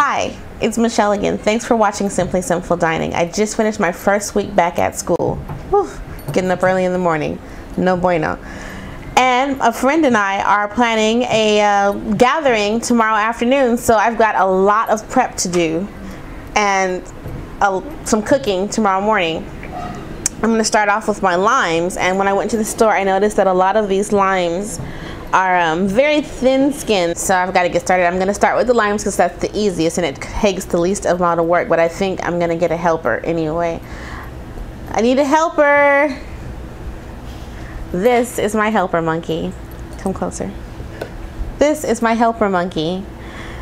Hi, it's Michelle again. Thanks for watching Simply Sinful Dining. I just finished my first week back at school. Whew, getting up early in the morning. No bueno. And a friend and I are planning a gathering tomorrow afternoon, so I've got a lot of prep to do and some cooking tomorrow morning. I'm going to start off with my limes, and when I went to the store I noticed that a lot of these limes are very thin skinned, so I've got to get started. I'm going to start with the limes because that's the easiest and it takes the least amount of work, but I think I'm going to get a helper anyway. I need a helper. This is my helper monkey. Come closer. This is my helper monkey.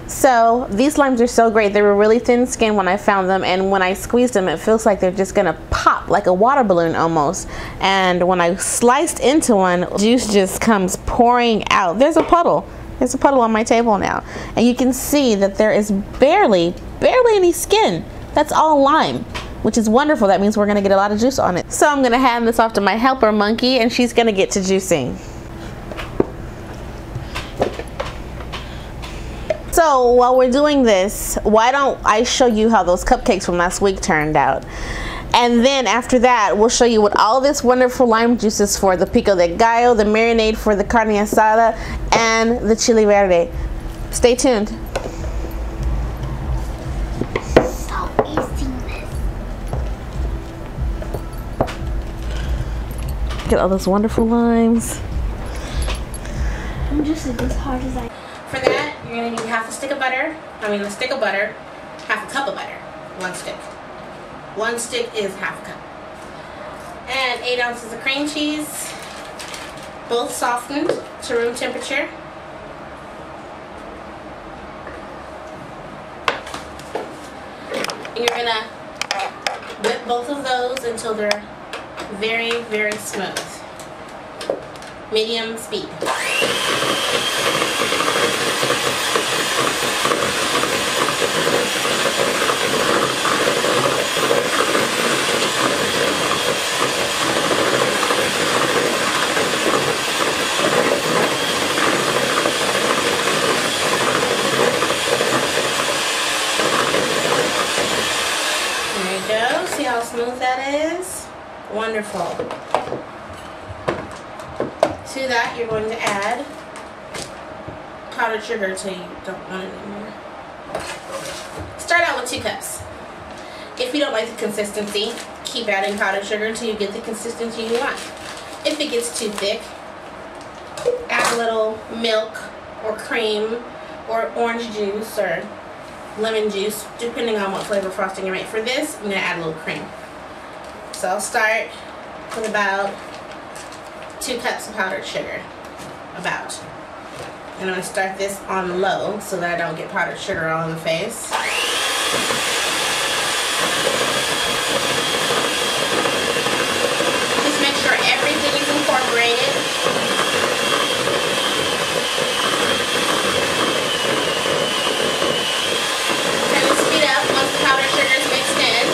So these limes are so great. They were really thin skinned when I found them, and when I squeezed them it feels like they're just gonna pop like a water balloon almost. And when I sliced into one, juice just comes pouring out. There's a puddle on my table now, and you can see that there is barely any skin. That's all lime, which is wonderful. That means we're gonna get a lot of juice on it. So I'm gonna hand this off to my helper monkey and she's gonna get to juicing. So while we're doing this, why don't I show you how those cupcakes from last week turned out? And then after that, we'll show you what all this wonderful lime juice is for: the pico de gallo, the marinade for the carne asada, and the chili verde. Stay tuned. So easy this. Get all those wonderful limes. I'm just as hard as I. For that, you're going to need half a stick of butter. A stick of butter, half a cup of butter, one stick. One stick is half a cup. And 8 ounces of cream cheese, both softened to room temperature. And you're going to whip both of those until they're very smooth. Medium speed. There you go. See how smooth that is? Wonderful. To that, you're going to add powdered sugar until you don't want it anymore. Start out with 2 cups. If you don't like the consistency, keep adding powdered sugar until you get the consistency you want. If it gets too thick, add a little milk or cream or orange juice or lemon juice, depending on what flavor frosting you make. For this, I'm going to add a little cream. So I'll start with about 2 cups of powdered sugar. And I'm going to start this on low so that I don't get powdered sugar all in the face. Just make sure everything is incorporated. Turn the speed up once the powdered sugar is mixed in.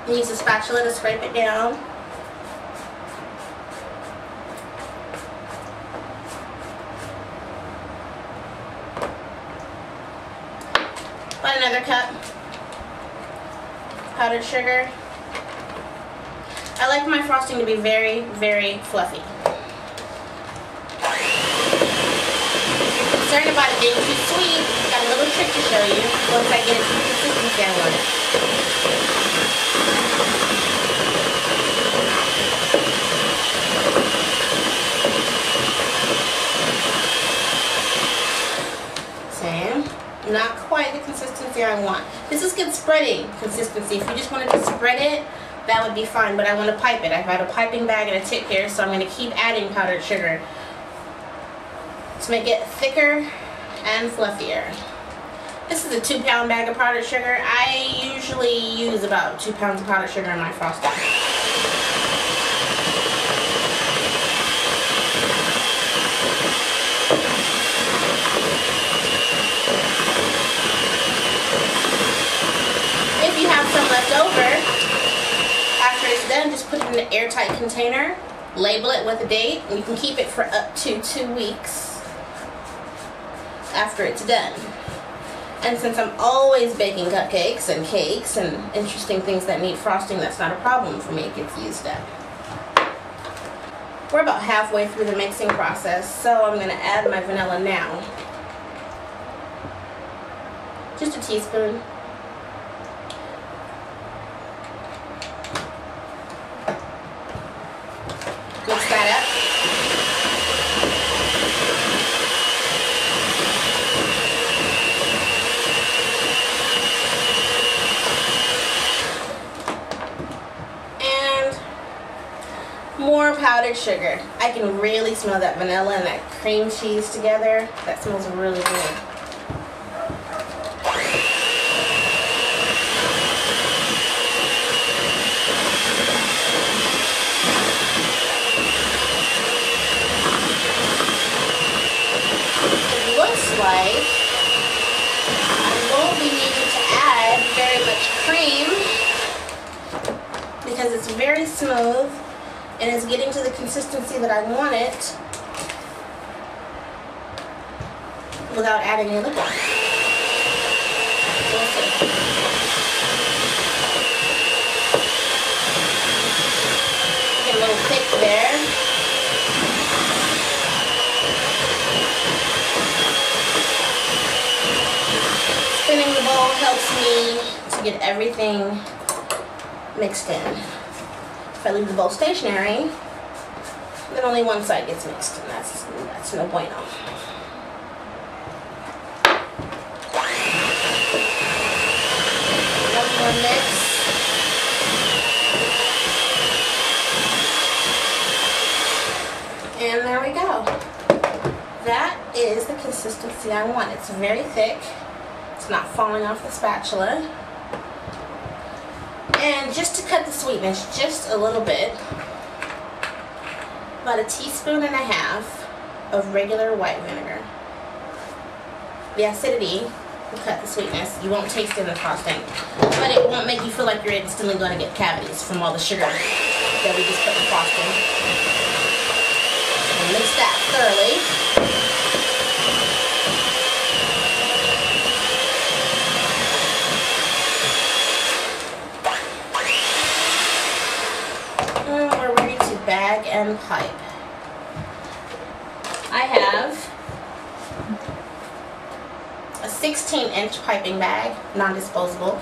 Use a spatula to scrape it down. About another cup powdered sugar. I like my frosting to be very fluffy. If you're concerned about it being too sweet, I've got a little trick to show you once I get it to the consistency I want it. Not quite the consistency I want. This is good spreading consistency. If you just wanted to spread it, that would be fine, but I want to pipe it. I've got a piping bag and a tip here, so I'm going to keep adding powdered sugar to make it thicker and fluffier. This is a 2-pound bag of powdered sugar. I usually use about 2 pounds of powdered sugar in my frosting. If you have some left over after it's done, done, just put it in an airtight container, label it with a date, and you can keep it for up to 2 weeks after it's done. And since I'm always baking cupcakes and cakes and interesting things that need frosting, that's not a problem for me. It gets used up. We're about halfway through the mixing process, so I'm going to add my vanilla now. Just a teaspoon. Mix that up. And more powdered sugar. I can really smell that vanilla and that cream cheese together. That smells really good. Like I won't be needing to add very much cream because it's very smooth and it's getting to the consistency that I want it without adding any liquid. We'll see. Get a little thick there. Spinning the bowl helps me to get everything mixed in. If I leave the bowl stationary, then only one side gets mixed, and that's no bueno. One more mix. And there we go. That is the consistency I want. It's very thick. It's not falling off the spatula. And just to cut the sweetness just a little bit, about 1.5 teaspoons of regular white vinegar. The acidity will cut the sweetness. You won't taste it in the frosting, but it won't make you feel like you're instantly going to get cavities from all the sugar that we just put in the frosting. And mix that thoroughly. Bag and pipe. I have a 16-inch piping bag, non-disposable,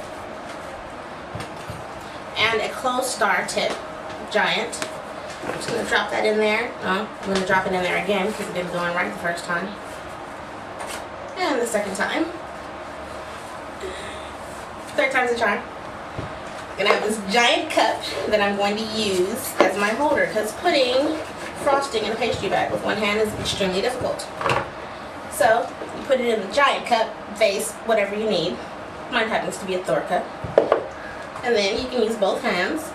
and a closed star tip giant. I'm just going to drop that in there. I'm going to drop it in there again because it didn't go in right the first time. And the second time. Third time's a charm. I'm going to have this giant cup that I'm going to use as my holder because putting frosting in a pastry bag with one hand is extremely difficult. So you put it in the giant cup, vase, whatever you need. Mine happens to be a Thor cup. And then you can use both hands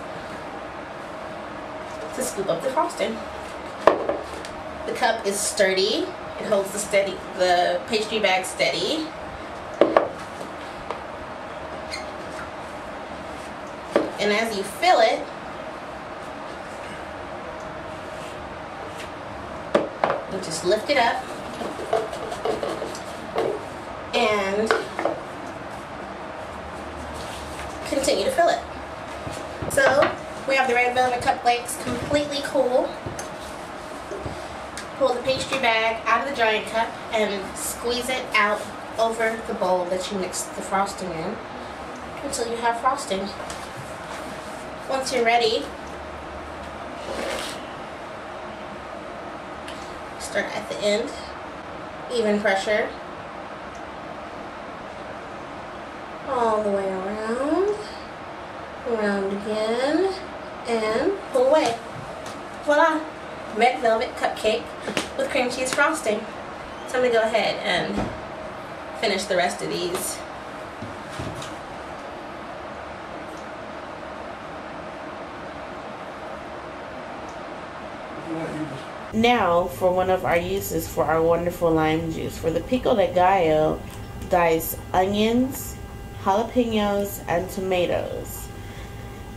to scoop up the frosting. The cup is sturdy. It holds the pastry bag steady. And as you fill it, you just lift it up and continue to fill it. So we have the red velvet cupcakes completely cool. Pull the pastry bag out of the giant cup and squeeze it out over the bowl that you mixed the frosting in until you have frosting. Once you're ready, start at the end, even pressure, all the way around, around again, and pull away. Voila! Red velvet cupcake with cream cheese frosting. So I'm going to go ahead and finish the rest of these. Now for one of our uses for our wonderful lime juice. For the pico de gallo, dice onions, jalapenos, and tomatoes.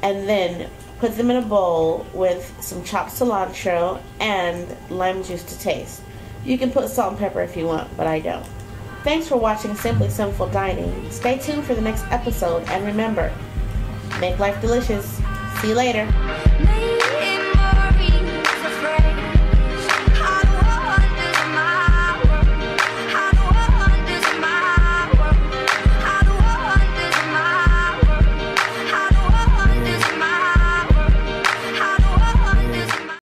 And then Put them in a bowl with some chopped cilantro and lime juice to taste. You can put salt and pepper if you want, but I don't. Thanks for watching Simply Sinful Dining. Stay tuned for the next episode, and remember, make life delicious. See you later.